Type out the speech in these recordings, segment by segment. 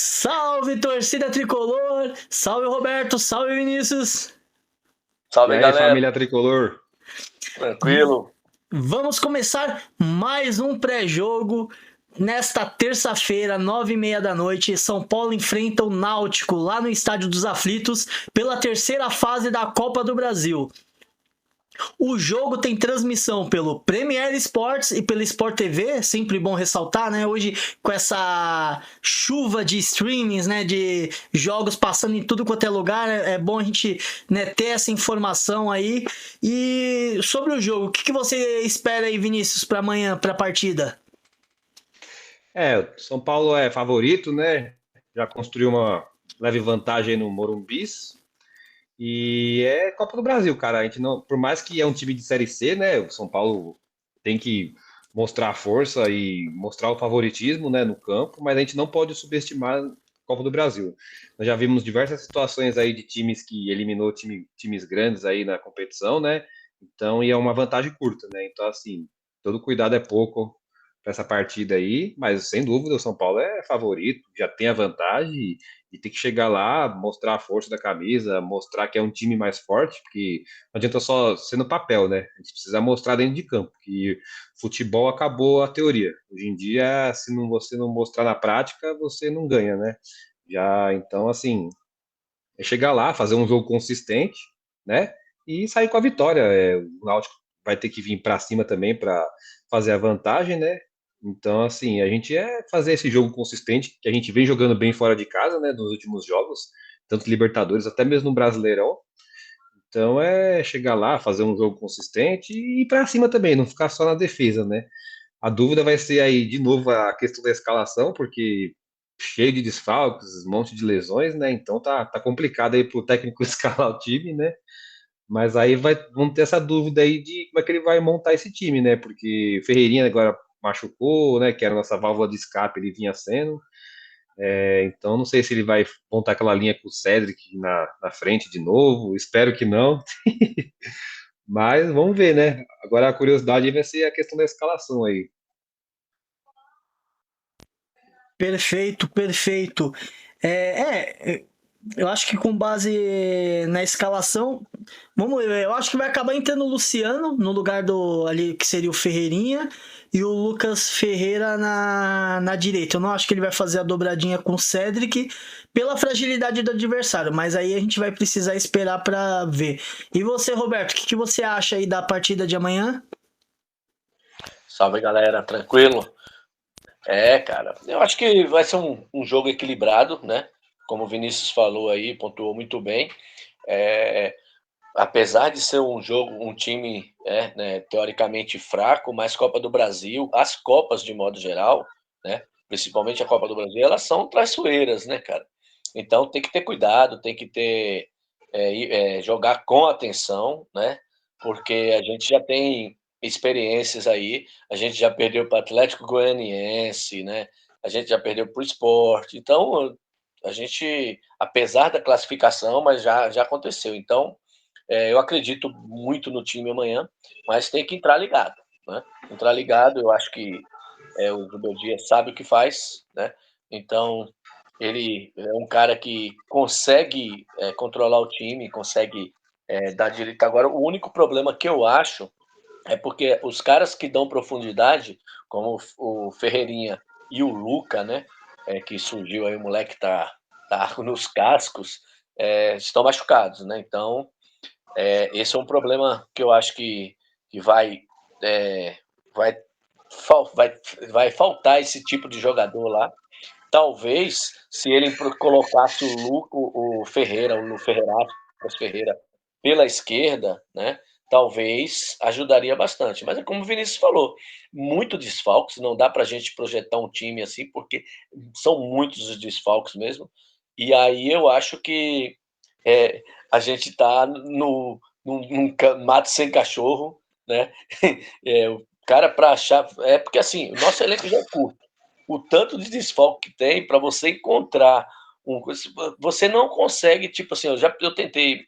Salve, torcida tricolor! Salve, Roberto! Salve, Vinícius! E Salve, aí, galera. família tricolor? Tranquilo? Vamos começar mais um pré-jogo. Nesta terça-feira, 9h30 da noite, São Paulo enfrenta o Náutico lá no Estádio dos Aflitos pela terceira fase da Copa do Brasil. O jogo tem transmissão pelo Premier Sports e pela Sport TV, sempre bom ressaltar, né? Hoje, com essa chuva de streamings, né? De jogos passando em tudo quanto é lugar, é bom a gente, né, ter essa informação aí. E sobre o jogo, o que você espera aí, Vinícius, para amanhã, para a partida? O São Paulo é favorito, né? Já construiu uma leve vantagem no Morumbis. E é Copa do Brasil, cara. A gente não, por mais que é um time de Série C, né? O São Paulo tem que mostrar a força e mostrar o favoritismo, né, no campo, mas a gente não pode subestimar a Copa do Brasil. Nós já vimos diversas situações aí de times que eliminou times grandes aí na competição, né? Então, e é uma vantagem curta, né? Então, assim, todo cuidado é pouco para essa partida aí, mas sem dúvida o São Paulo é favorito, já tem a vantagem e tem que chegar lá, mostrar a força da camisa, mostrar que é um time mais forte, porque não adianta só ser no papel, né? A gente precisa mostrar dentro de campo, que futebol acabou a teoria. Hoje em dia, se não, você não mostrar na prática, você não ganha, né? Já, então, assim, é chegar lá, fazer um jogo consistente, né? E sair com a vitória. O Náutico vai ter que vir para cima também para fazer a vantagem, né? Então, assim, a gente é fazer esse jogo consistente, que a gente vem jogando bem fora de casa, né, nos últimos jogos, tanto Libertadores, até mesmo no Brasileirão. Então, é chegar lá, fazer um jogo consistente e ir para cima também, não ficar só na defesa, né? A dúvida vai ser aí, de novo, a questão da escalação, porque cheio de desfalques, um monte de lesões, né? Então tá complicado aí pro técnico escalar o time, né? Mas aí vamos ter essa dúvida aí de como é que ele vai montar esse time, né? Porque o Ferreirinha agora machucou, né? Que era a nossa válvula de escape, ele vinha sendo. Então não sei se ele vai montar aquela linha com o Cedric na frente de novo. Espero que não. Mas vamos ver, né? Agora a curiosidade vai ser a questão da escalação aí. Perfeito, perfeito. Eu acho que com base na escalação, vamos ver, eu acho que vai acabar entrando o Luciano no lugar do ali que seria o Ferreirinha e o Lucas Ferreira na direita. Eu não acho que ele vai fazer a dobradinha com o Cedric pela fragilidade do adversário, mas aí a gente vai precisar esperar para ver. E você, Roberto, o que você acha aí da partida de amanhã? Salve, galera. Tranquilo? Cara, eu acho que vai ser um jogo equilibrado, né? Como o Vinícius falou aí, pontuou muito bem. É, Apesar de ser um jogo, um time né, teoricamente fraco, mas Copa do Brasil, as Copas de modo geral, né? Principalmente a Copa do Brasil, elas são traiçoeiras, né, cara? Então tem que ter cuidado, tem que ter jogar com atenção, né? Porque a gente já tem experiências aí, a gente já perdeu para o Atlético Goianiense, né? A gente já perdeu para o Sport. Então a gente, apesar da classificação, mas já aconteceu. Então eu acredito muito no time amanhã, mas tem que entrar ligado, né? Entrar ligado, eu acho que o Rubem Dias sabe o que faz, né? Então ele é um cara que consegue controlar o time, consegue dar direito. Agora, o único problema que eu acho é porque os caras que dão profundidade, como o Ferreirinha e o Luca, né? Que surgiu aí, o moleque tá nos cascos, estão machucados, né? Então, esse é um problema que eu acho que é, vai, vai, vai faltar esse tipo de jogador lá. Talvez, se ele colocasse o Ferreira, o Ferreira, pela esquerda, né? Talvez ajudaria bastante. Mas é como o Vinícius falou, muito desfalques, não dá para a gente projetar um time assim, porque são muitos os desfalques mesmo. E aí eu acho que a gente está num mato sem cachorro, né? O cara para achar. Porque assim, o nosso elenco já é curto, o tanto de desfalque que tem para você encontrar você não consegue, tipo assim, eu tentei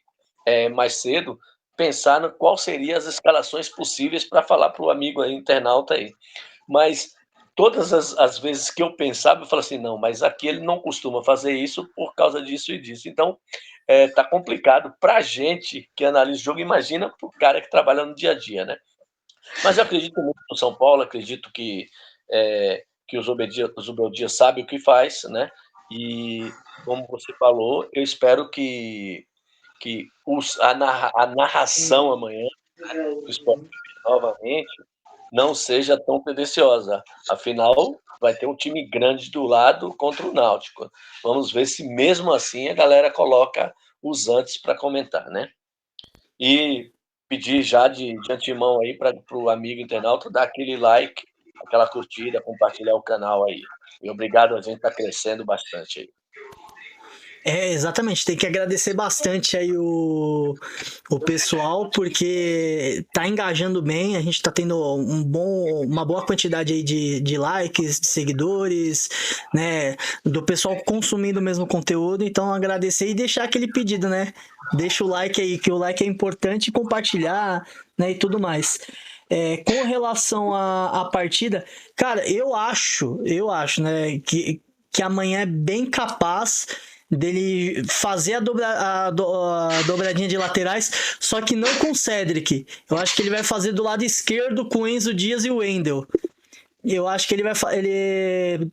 mais cedo pensar no qual seriam as escalações possíveis para falar para o amigo aí, internauta aí. Mas todas as vezes que eu pensava, eu falava assim, não, mas aqui ele não costuma fazer isso por causa disso e disso. Então, tá complicado para a gente que analisa o jogo, imagina para o cara que trabalha no dia a dia, né? Mas eu acredito muito no São Paulo, acredito que o Zubeldia sabe o que faz, né? E, como você falou, eu espero que a narração amanhã do Sport TV novamente não seja tão tendenciosa. Afinal, vai ter um time grande do lado contra o Náutico. Vamos ver se mesmo assim a galera coloca os antes para comentar, né? E pedir já de antemão aí para o amigo internauta dar aquele like, aquela curtida, compartilhar o canal aí. E obrigado, a gente está crescendo bastante aí. Exatamente, tem que agradecer bastante aí o pessoal, porque tá engajando bem, a gente tá tendo uma boa quantidade aí de likes, de seguidores, né, do pessoal consumindo o mesmo conteúdo, então agradecer e deixar aquele pedido, né, deixa o like aí, que o like é importante, compartilhar, né, e tudo mais. Com relação à partida, cara, eu acho, né, que amanhã é bem capaz dele fazer a dobradinha de laterais, só que não com o Cedric. Eu acho que ele vai fazer do lado esquerdo com o Enzo Dias e o Wendel. Eu acho que ele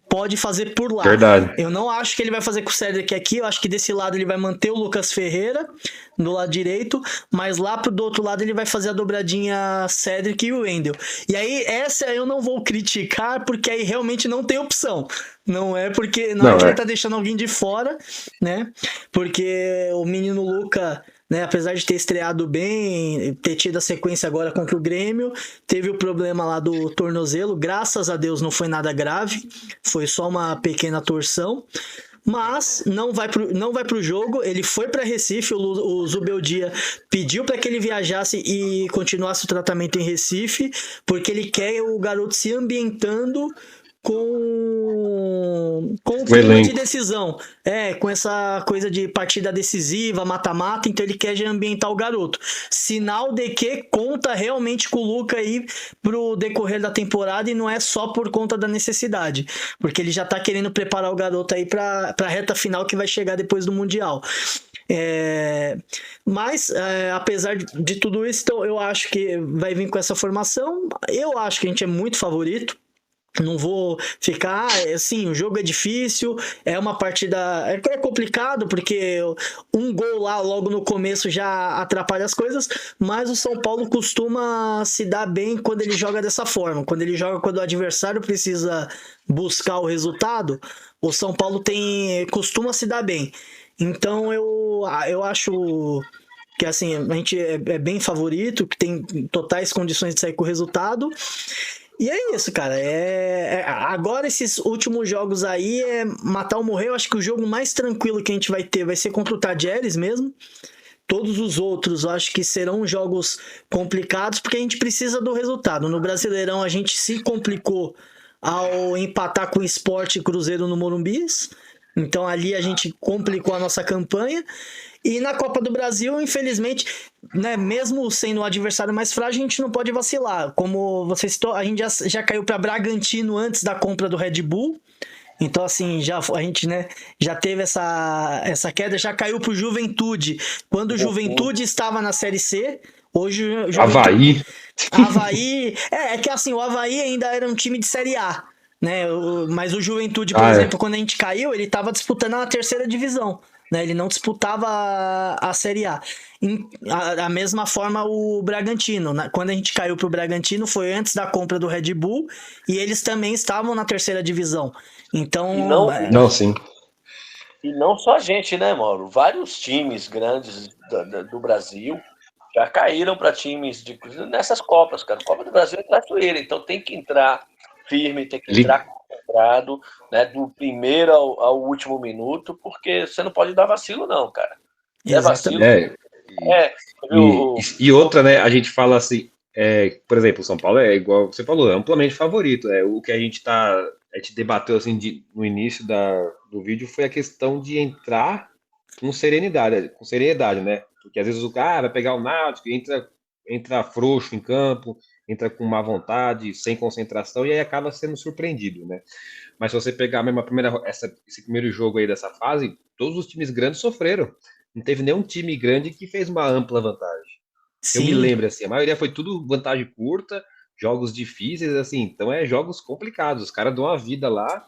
pode fazer por lá. Verdade. Eu não acho que ele vai fazer com o Cedric aqui. Eu acho que desse lado ele vai manter o Lucas Ferreira do lado direito, mas lá do outro lado ele vai fazer a dobradinha Cedric e o Wendel. E aí essa eu não vou criticar, porque aí realmente não tem opção. Não é porque não é que ele tá deixando alguém de fora, né? Porque o menino Luca, né, apesar de ter estreado bem, ter tido a sequência agora contra o Grêmio, teve o problema lá do tornozelo, graças a Deus não foi nada grave, foi só uma pequena torção, mas não vai pro jogo, ele foi para Recife, o Zubeldia pediu para que ele viajasse e continuasse o tratamento em Recife, porque ele quer o garoto se ambientando com o clima de decisão, com essa coisa de partida decisiva, mata-mata, então ele quer já ambientar o garoto, sinal de que conta realmente com o Luca aí pro decorrer da temporada e não é só por conta da necessidade, porque ele já tá querendo preparar o garoto aí pra reta final que vai chegar depois do Mundial. Mas apesar de tudo isso, então, eu acho que vai vir com essa formação, eu acho que a gente é muito favorito. Não vou ficar, assim, o jogo é difícil, é uma partida, é complicado, porque um gol lá logo no começo já atrapalha as coisas, mas o São Paulo costuma se dar bem quando ele joga dessa forma, quando o adversário precisa buscar o resultado, o São Paulo costuma se dar bem. Então eu acho que assim, a gente é bem favorito, que tem totais condições de sair com o resultado. E é isso, cara. Agora, esses últimos jogos aí é matar ou morrer. Eu acho que o jogo mais tranquilo que a gente vai ter vai ser contra o Tajeres mesmo. Todos os outros eu acho que serão jogos complicados porque a gente precisa do resultado. No Brasileirão a gente se complicou ao empatar com o Sport e Cruzeiro no Morumbis. Então ali a gente complicou a nossa campanha. E na Copa do Brasil, infelizmente, né, mesmo sendo o adversário mais frágil, a gente não pode vacilar. Como você citou, a gente já caiu para Bragantino antes da compra do Red Bull. Então, assim, a gente, né, já teve essa queda, já caiu para o Juventude. Quando o Juventude estava na Série C, hoje o Juventude... Avaí... É que assim, o Avaí ainda era um time de Série A, né? Mas o Juventude, por exemplo, quando a gente caiu, ele estava disputando a terceira divisão. Né, ele não disputava a Série A. Da mesma forma o Bragantino. Quando a gente caiu para o Bragantino foi antes da compra do Red Bull e eles também estavam na terceira divisão. Então... Não, sim. E não só a gente, né, Mauro? Vários times grandes do Brasil já caíram para times nessas Copas, cara. A Copa do Brasil é traiçoeira, então tem que entrar firme, tem que entrar concentrado, né, do primeiro ao último minuto, porque você não pode dar vacilo, não, cara. É vacilo. E outra, né, a gente fala assim, por exemplo, o São Paulo é igual você falou, é amplamente favorito. O que a gente debateu assim no início do vídeo foi a questão de entrar com serenidade, né? Porque às vezes o cara vai pegar o Náutico, entra frouxo em campo, entra com má vontade, sem concentração, e aí acaba sendo surpreendido, né? Mas se você pegar mesmo esse primeiro jogo aí dessa fase, todos os times grandes sofreram. Não teve nenhum time grande que fez uma ampla vantagem. Eu me Sim, lembro, assim, a maioria foi tudo vantagem curta, jogos difíceis, assim, então é jogos complicados. Os caras dão uma vida lá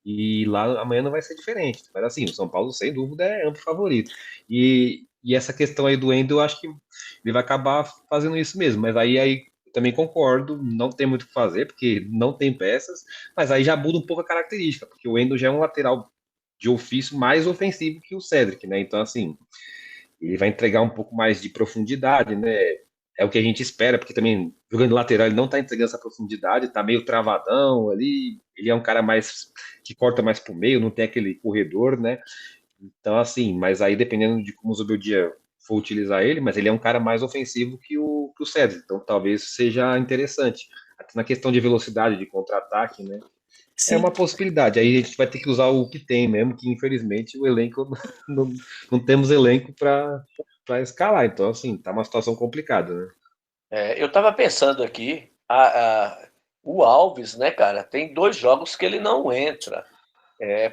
e lá amanhã não vai ser diferente. Mas assim, o São Paulo, sem dúvida, é amplo favorito. E essa questão aí do Wendel, eu acho que ele vai acabar fazendo isso mesmo. Mas aí eu também concordo, não tem muito o que fazer, porque não tem peças, mas aí já muda um pouco a característica, porque o Wendel já é um lateral de ofício mais ofensivo que o Cedric, né? Então, assim, ele vai entregar um pouco mais de profundidade, né? É o que a gente espera, porque também jogando lateral ele não tá entregando essa profundidade, tá meio travadão ali. Ele é um cara mais que corta mais pro meio, não tem aquele corredor, né? Então, assim, mas aí dependendo de como o Zubeldia for utilizar ele, mas ele é um cara mais ofensivo que o Cedric, então talvez seja interessante. Até na questão de velocidade, de contra-ataque, né? É sim. uma possibilidade. Aí a gente vai ter que usar o que tem mesmo, que infelizmente o elenco não, não temos elenco para escalar. Então, assim, tá uma situação complicada, né? Eu estava pensando aqui, o Alves, né, cara, tem 2 jogos que ele não entra.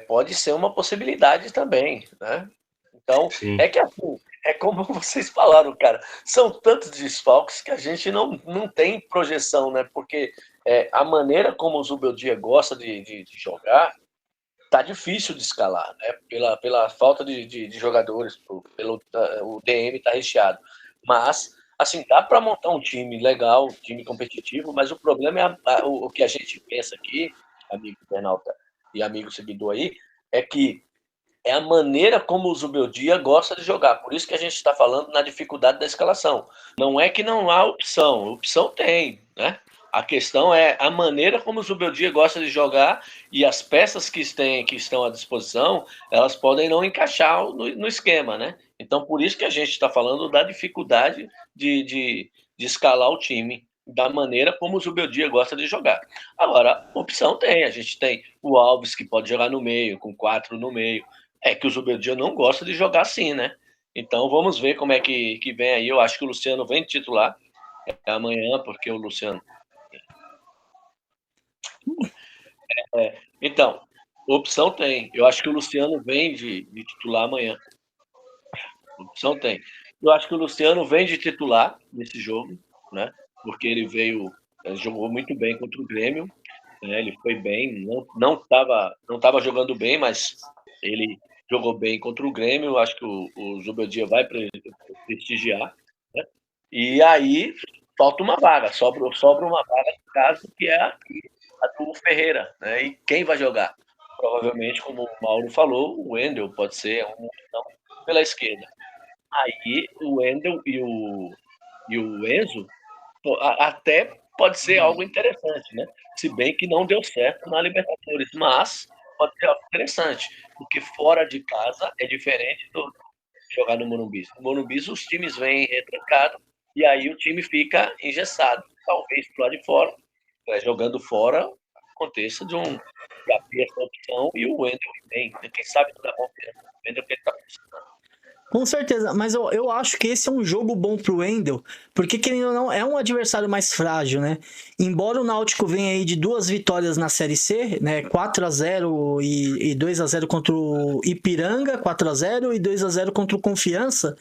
Pode ser uma possibilidade também, né? Então, Sim. é que assim, é como vocês falaram, cara, são tantos desfalques que a gente não tem projeção, né? Porque a maneira como o Zubeldia gosta de jogar, tá difícil de escalar, né? Pela falta de jogadores, o DM tá recheado. Mas, assim, dá para montar um time legal, um time competitivo, mas o problema é o que a gente pensa aqui, amigo internauta e amigo seguidor aí, é que é a maneira como o Zubeldia gosta de jogar. Por isso que a gente está falando na dificuldade da escalação. Não é que não há opção, opção tem, né? A questão é a maneira como o Zubeldia gosta de jogar e as peças que estão à disposição, elas podem não encaixar no esquema, né? Então, por isso que a gente está falando da dificuldade de escalar o time da maneira como o Zubeldia gosta de jogar. Agora, opção tem. A gente tem o Alves, que pode jogar no meio, com 4 no meio. É que o Zubeldia não gosta de jogar assim, né? Então vamos ver como é que vem aí. Eu acho que o Luciano vem titular amanhã, porque o Luciano. Então, opção tem. Eu acho que o Luciano vem de titular amanhã. Opção tem. Eu acho que o Luciano vem de titular nesse jogo, né? Porque ele jogou muito bem contra o Grêmio, né? Ele foi bem, não tava jogando bem, mas ele jogou bem contra o Grêmio. Eu acho que o Zubeldia vai prestigiar, né? E aí falta uma vaga, sobra uma vaga no caso, que é a do Ferreira, né? E quem vai jogar? Provavelmente, como o Mauro falou, o Wendel pode ser uma opção pela esquerda. Aí o Wendel e o Enzo até pode ser algo interessante, né? Se bem que não deu certo na Libertadores, mas pode ser algo interessante, porque fora de casa é diferente do jogar no Morumbi. No Morumbi os times vêm retrancados e aí o time fica engessado. Talvez pro lado de fora, jogando fora, aconteça de abrir essa opção e o Wendel vem. Quem sabe não dá confiança no Wendel que ele está precisando. Com certeza, mas eu acho que esse é um jogo bom pro Wendel, porque querendo ou não, é um adversário mais frágil, né? Embora o Náutico venha aí de 2 vitórias na Série C, né? 4-0 e 2-0 contra o Ipiranga, 4-0 e 2-0 contra o Confiança,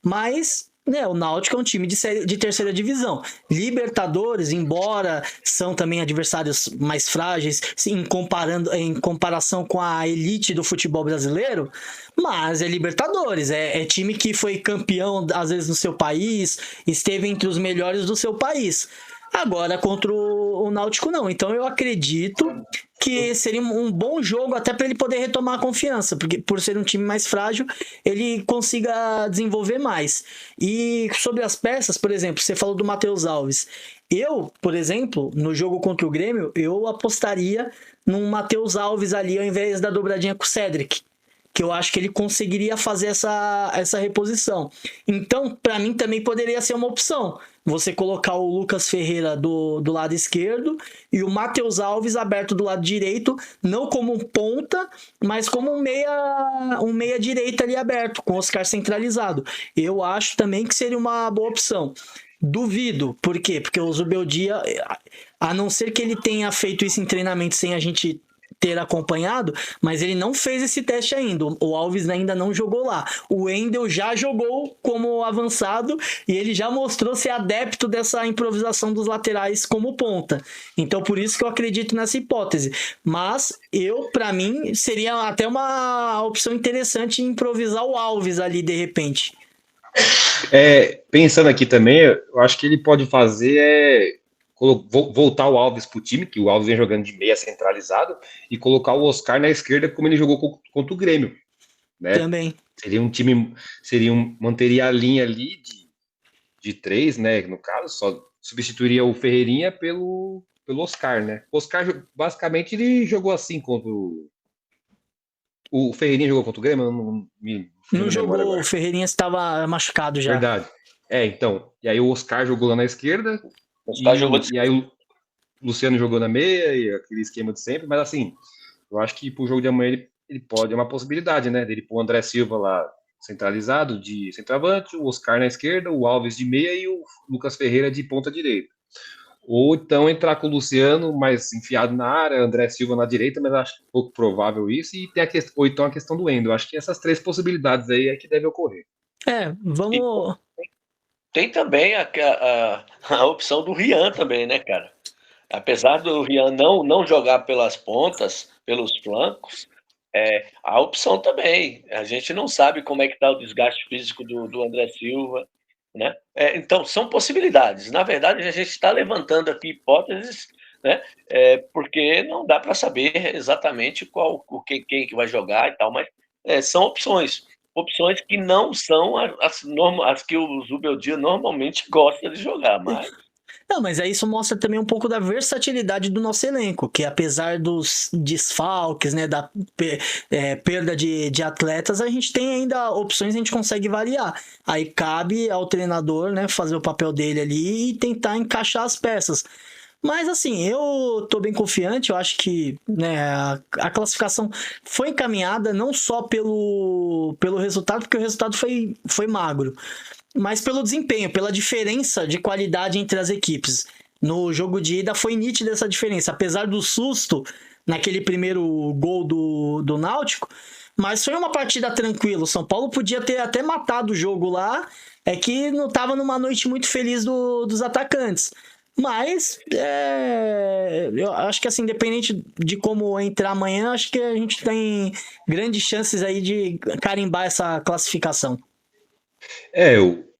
mas né, o Náutico é um time de terceira divisão. Libertadores, embora são também adversários mais frágeis em comparação com a elite do futebol brasileiro, mas é Libertadores, é time que foi campeão às vezes no seu país, esteve entre os melhores do seu país. Agora contra o Náutico não. Então eu acredito que seria um bom jogo até para ele poder retomar a confiança, porque por ser um time mais frágil, ele consiga desenvolver mais. E sobre as peças, por exemplo, você falou do Matheus Alves. Eu, por exemplo, no jogo contra o Grêmio, eu apostaria num Matheus Alves ali ao invés da dobradinha com o Cedric, que eu acho que ele conseguiria fazer essa reposição. Então, para mim também poderia ser uma opção. Você colocar o Lucas Ferreira do lado esquerdo e o Matheus Alves aberto do lado direito, não como um ponta, mas como um meia direita ali aberto, com o Oscar centralizado. Eu acho também que seria uma boa opção. Duvido. Por quê? Porque o Zubeldia, a não ser que ele tenha feito isso em treinamento sem a gente ter acompanhado, mas ele não fez esse teste ainda. O Alves ainda não jogou lá. O Wendel já jogou como avançado e ele já mostrou ser adepto dessa improvisação dos laterais como ponta. Então, por isso que eu acredito nessa hipótese. Mas para mim, seria até uma opção interessante improvisar o Alves ali de repente. Pensando aqui também, eu acho que ele pode fazer voltar o Alves para o time, que o Alves vem jogando de meia centralizado, e colocar o Oscar na esquerda, como ele jogou contra o Grêmio, né? Também. Seria um time, manteria a linha ali de 3, né? No caso, só substituiria o Ferreirinha pelo Oscar, né? O Oscar, basicamente, ele jogou assim contra o Ferreirinha jogou contra o Grêmio, não jogou, o Ferreirinha estava machucado já. Verdade. Então, e aí o Oscar jogou lá na esquerda, e aí o Luciano jogou na meia, e aquele esquema de sempre, mas assim, eu acho que pro jogo de amanhã ele pode, é uma possibilidade, né, dele pôr o André Silva lá centralizado de centroavante, o Oscar na esquerda, o Alves de meia e o Lucas Ferreira de ponta direita. Ou então entrar com o Luciano mais enfiado na área, André Silva na direita, mas acho pouco provável isso, e tem ou então a questão do Wendel. Acho que essas 3 possibilidades aí é que deve ocorrer. Vamos... Tem também a opção do Rian também, né, cara? Apesar do Rian não jogar pelas pontas, pelos flancos, a opção também. A gente não sabe como é que está o desgaste físico do André Silva, né? Então, são possibilidades. Na verdade, a gente está levantando aqui hipóteses, né? Porque não dá para saber exatamente quem que vai jogar e tal, mas são opções que não são as que o Zubeldia normalmente gosta de jogar, mas... Não, mas aí isso mostra também um pouco da versatilidade do nosso elenco, que apesar dos desfalques, né, da perda de atletas, a gente tem ainda opções, a gente consegue variar. Aí cabe ao treinador, né, fazer o papel dele ali e tentar encaixar as peças. Mas assim, eu tô bem confiante, eu acho que, né, a classificação foi encaminhada não só pelo resultado, porque o resultado foi magro, mas pelo desempenho, pela diferença de qualidade entre as equipes. No jogo de ida foi nítida essa diferença, apesar do susto naquele primeiro gol do Náutico, mas foi uma partida tranquila. O São Paulo podia ter até matado o jogo lá, é que não estava numa noite muito feliz dos atacantes. Mas eu acho que assim, independente de como entrar amanhã, acho que a gente tem grandes chances aí de carimbar essa classificação.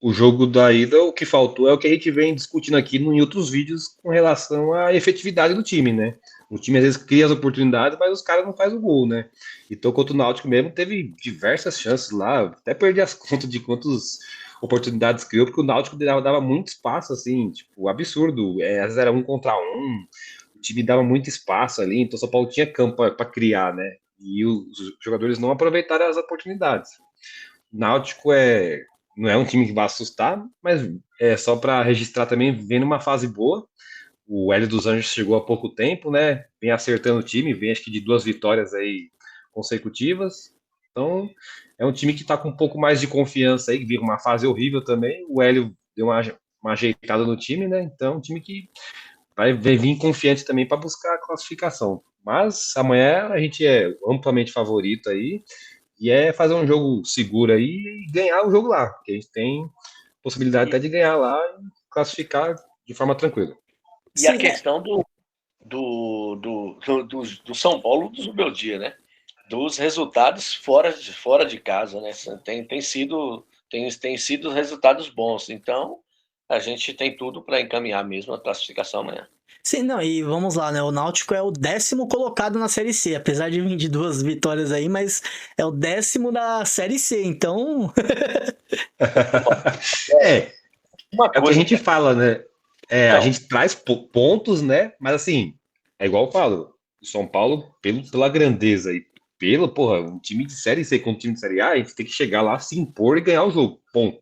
O jogo da ida, o que faltou é o que a gente vem discutindo aqui em outros vídeos com relação à efetividade do time, né? O time às vezes cria as oportunidades, mas os caras não fazem o gol, né? Então, contra o Náutico mesmo, teve diversas chances lá, até perdi as contas de quantas oportunidades criou, porque o Náutico dava muito espaço, assim, tipo, absurdo. Às vezes era 1 contra 1, o time dava muito espaço ali, então o São Paulo tinha campo para criar, né? E os jogadores não aproveitaram as oportunidades. O Náutico não é um time que vai assustar, mas é só para registrar também, vendo uma fase boa. O Hélio dos Anjos chegou há pouco tempo, né? Vem acertando o time, vem acho que de 2 vitórias aí consecutivas. Então, é um time que está com um pouco mais de confiança aí, que vive uma fase horrível também. O Hélio deu uma ajeitada no time, né? Então, um time que vai vir confiante também para buscar a classificação. Mas amanhã a gente é amplamente favorito aí. E fazer um jogo seguro aí e ganhar o jogo lá, porque a gente tem possibilidade até de ganhar lá e classificar de forma tranquila. E a questão do São Paulo do Zubeldia, né? Dos resultados fora de casa, né? Tem sido resultados bons. Então, a gente tem tudo para encaminhar mesmo a classificação amanhã. Sim, não, e vamos lá, né? O Náutico é o 10º colocado na Série C, apesar de vir de 2 vitórias aí, mas é o 10º da Série C, então... o que a gente fala, né? A gente traz pontos, né? Mas assim, é igual eu falo, o São Paulo, pela grandeza e um time de Série C com um time de Série A, a gente tem que chegar lá, se impor e ganhar o jogo, ponto.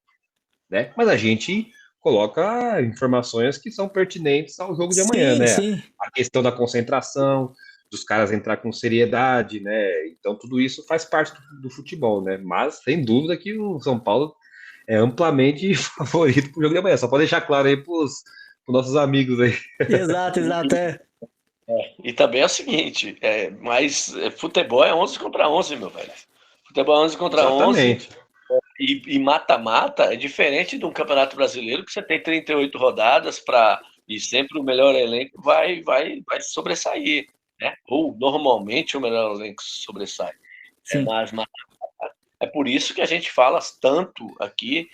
Né? Mas a gente coloca informações que são pertinentes ao jogo de amanhã, né? Sim. A questão da concentração, dos caras entrar com seriedade, né? Então tudo isso faz parte do futebol, né? Mas sem dúvida que o São Paulo é amplamente favorito pro jogo de amanhã. Só pode deixar claro aí pros nossos amigos aí. Exato, exato. E também é o seguinte, futebol é 11 contra 11, meu velho. Futebol é 11 contra 11 Exatamente. e mata-mata é diferente de um campeonato brasileiro que você tem 38 rodadas e sempre o melhor elenco vai sobressair, né? Ou normalmente o melhor elenco sobressai. Mas é por isso que a gente fala tanto aqui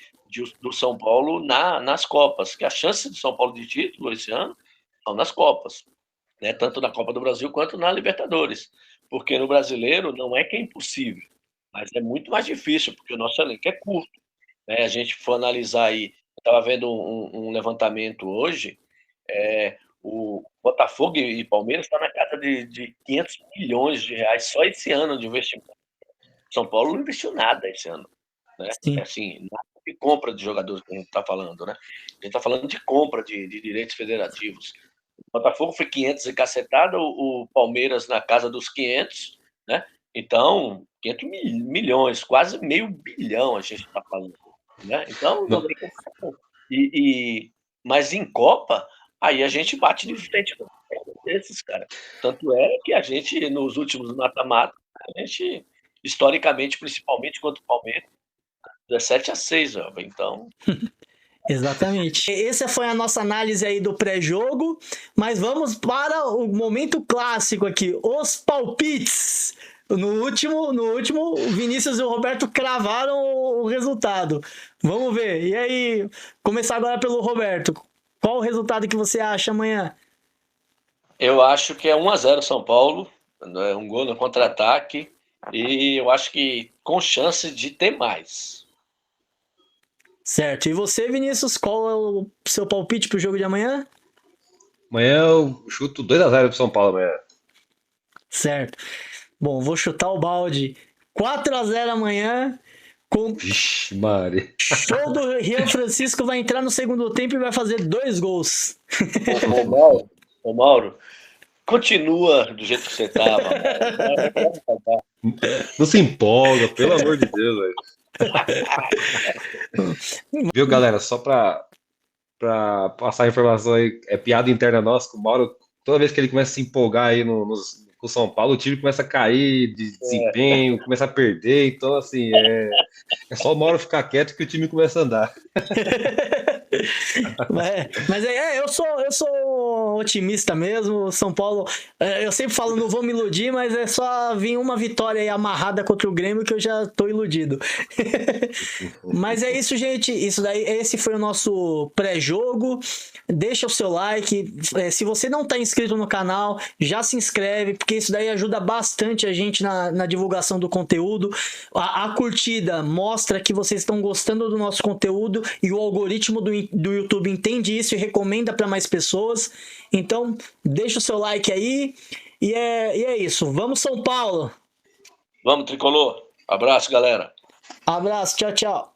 do São Paulo nas Copas, que a chance do São Paulo de título esse ano são nas Copas, né? Tanto na Copa do Brasil quanto na Libertadores. Porque no brasileiro não é que é impossível, mas é muito mais difícil, porque o nosso elenco é curto, né? A gente for analisar aí, eu estava vendo um levantamento hoje, o Botafogo e Palmeiras estão na casa de 500 milhões de reais só esse ano de investimento. São Paulo não investiu nada esse ano, né? Assim, nada de compra de jogadores que a gente está falando, né? A gente está falando de compra de direitos federativos. O Botafogo foi 500 e cacetada, o Palmeiras na casa dos 500, né? Então, 500 milhões, quase meio bilhão a gente está falando, né? Então, não tem comparação. Mas em Copa, aí a gente bate de frente com esses, cara. Tanto é que a gente, nos últimos mata-mata, a gente, historicamente, principalmente contra o Palmeiras, 17-6, ó. Então... Exatamente. Essa foi a nossa análise aí do pré-jogo, mas vamos para o momento clássico aqui, os palpites. No último, o Vinícius e o Roberto cravaram o resultado. Vamos ver. E aí, começar agora pelo Roberto. Qual o resultado que você acha amanhã? Eu acho que é 1-0 São Paulo, um gol no contra-ataque, e eu acho que com chance de ter mais. Certo. E você, Vinícius, qual é o seu palpite pro jogo de amanhã? Amanhã eu chuto 2-0 pro São Paulo amanhã. Certo. Bom, vou chutar o balde. 4-0 amanhã. Vixe, Mari. Show do Rian Francisco vai entrar no segundo tempo e vai fazer 2 gols. Ô Mauro, continua do jeito que você estava. Não se empolga, pelo amor de Deus, velho. Viu, galera? Só pra passar a informação aí, é piada interna nossa, que o Mauro, toda vez que ele começa a se empolgar aí com o São Paulo, o time começa a cair de desempenho, começa a perder, então assim, é só o Mauro ficar quieto que o time começa a andar. Mas eu sou otimista mesmo. São Paulo, eu sempre falo, não vou me iludir, mas é só vir uma vitória aí amarrada contra o Grêmio que eu já tô iludido. Mas é isso, gente. Esse foi o nosso pré-jogo. Deixa o seu like. Se você não tá inscrito no canal, já se inscreve, porque isso daí ajuda bastante a gente na divulgação do conteúdo. A curtida mostra que vocês estão gostando do nosso conteúdo e o algoritmo do YouTube entende isso e recomenda para mais pessoas. Então, deixa o seu like aí. E é isso. Vamos, São Paulo! Vamos, Tricolor. Abraço, galera. Abraço. Tchau, tchau.